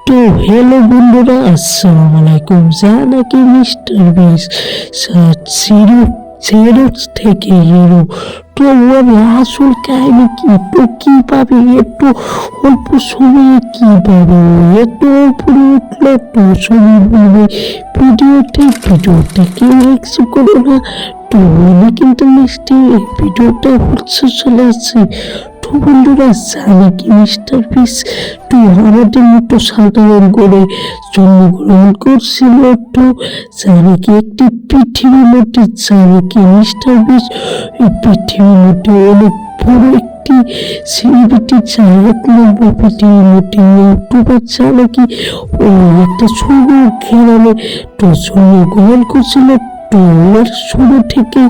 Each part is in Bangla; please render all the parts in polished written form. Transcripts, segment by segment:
তো হ্যালো বন্ধুরা, আসসালামু আলাইকুম। নাকি মিস্টার বিস জিরো জিরো থেকে হিরো, তো ওর আসল কাহিনী কি, তো কিভাবে এত অল্প সময়ে কিভাবে এত উপরে উঠলো, তো সবই বলবে ভিডিওতে কেউ এক্সেপ্ট করো না। তো আমি কিন্তু মিষ্টি ভিডিওটা হচ্ছে চলে আসছে। তো বন্ধুরা, জানি কি মিস্টার বিস তো আমাদের মতো সাধারণ করে জন্মগ্রহণ করছিল। তো জানি কি একটি পৃথিবীর মধ্যে, জানি কি মিস্টার বিস এই পৃথিবীর মধ্যে অনেক বড় একটি সেলিব্রিটি, চায় 1 নম্বর পৃথিবীর মধ্যে ইউটিউবার, জানে কি ও একটা ছোট গ্রামে তো জন্মগ্রহণ করছিল। তো ওর শুরু থেকে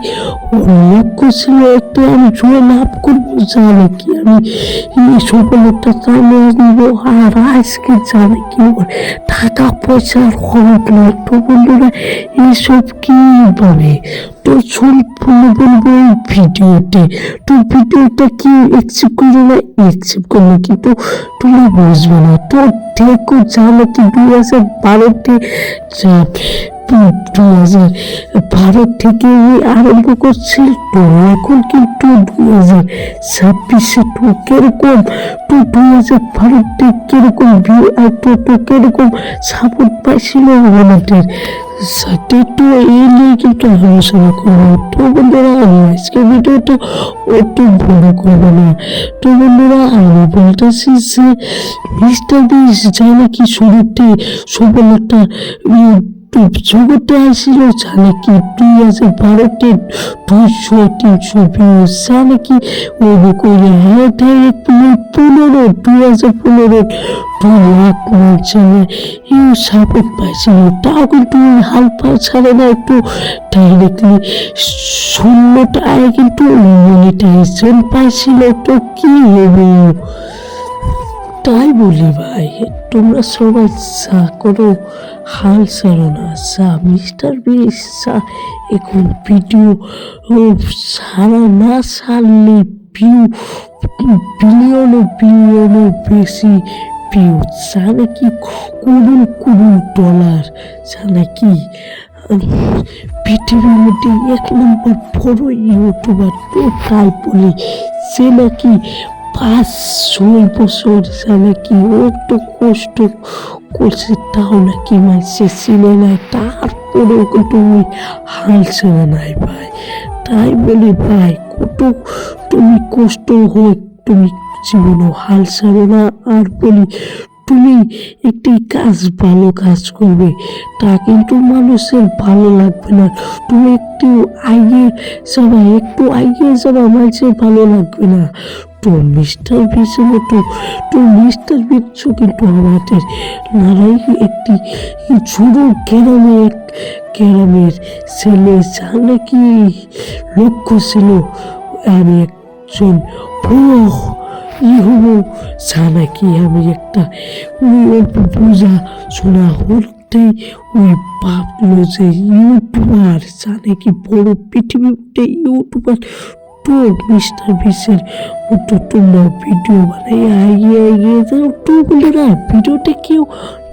ওর লক্ষ্য ছিল একটা, আমি জয় লাভ করবো, জানে কি আমি এই সফলতা চালিয়ে আসবো। আর আজকে জানে কি ওর টাকা পয়সার অভাব নয়। তো বন্ধুরা, এইসব কিভাবে তো সম্পূর্ণ বলবো এই ভিডিওতে। তো ভিডিওটা কি একসেপ্ট করো না, একসেপ্ট করলে কিন্তু তোমরা বুঝবে না। তো দেখো, জানো কি 2012-তে 2012 থেকে আরম্ভ করছে। তো এখন কিন্তু 2026-এ তো কিরকম, তো 2012-তে কিরকম ভিউ আসতো, তো কিরকম সাপোর্ট পাইছিল আমাদের সাথে, তো এই নিয়ে কিন্তু আলোচনা করবো। তো বন্ধুরা, আমি আজকে ভিডিওটা একটু বড় করবো না। তো বন্ধুরা, আমি বলতেছি যে মিস্টার বিস যায় নাকি শুরুতে সফলতা জগতে আসছিল, জানে কি 2012-তে 200-300 ভিউজ, জানে কি ওই করে 2015 2 লাখ মানুষের ইউ সাপোর্ট পাইছিল। তাও কিন্তু হাল পা ছাড়ে না, একটু ডাইরেক্টলি 16টায় কিন্তু মনিটাইজেশন পাইছিল। তো কি হবে, তাই বলি ভাই, তোমরা সবাই যা করো হাল ছাড়ো না। মিস্টার বিস এখন ভিডিও সারা না ছাড়লে ভিউ বিলিয়নে বেশি ভিউ, জানে কি করুন ডলার, জানে কি পৃথিবীর মধ্যে 1 নম্বর বড় ইউটিউবার। তো তাই বলি সে নাকি 5-6 বছর জানে কি ও তো কষ্ট করছে, তাও নাকি মানছে চিনে নাই, তারপরেও কিন্তু ওই হাল ছেড়ে নাই ভাই। তাই বলি ভাই, কত তুমি কষ্ট হোক, তুমি জীবনে হাল ছাড়ো না। আর বলি, তুমি একটি ভালো কাজ করবে, তা কিন্তু মানুষের ভালো লাগবে না। তুমি একটু এগিয়ে যাবা, মানুষের ভালো লাগবে না। তো মিস্টার বিসের মতো, তো মিস্টার বিস কিন্তু আমাদের লড়াই একটি ছোট গ্রামের ছেলে, জানে কি লক্ষ্য ছিল আমি একজন বড় হবো, জানে কি আমি একটা বোঝা শোনা হতেই ওই ভাবলো যে ইউটিউবার, জানে কি বড় পৃথিবীতে ইউটিউবার। তো মিস্টার বিসের মতো তোমরা ভিডিও বানাই এগিয়ে যাও। তো বন্ধুরা, ভিডিওটা কেউ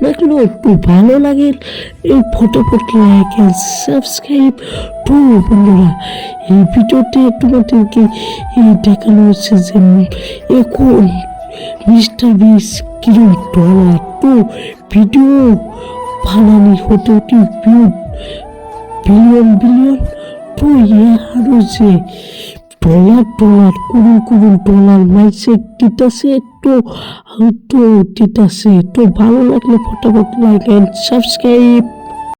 লাগলো একটু ভালো লাগে এই ফটোফট লাইক অ্যান্ড সাবস্ক্রাইব। তো বন্ধুরা, এই ভিডিওতে তোমাদেরকে দেখানো হচ্ছে যে এখন মিস্টার বিস কিরম ডলার, তো ভিডিও বানানি হতে বিলিয়ন তো আরো যে ডলার করুন ডলার মাইসে দিতেছে। তো দিতেছে। তো ভালো লাগলে ফটাফট লাইক অ্যান্ড সাবস্ক্রাইব।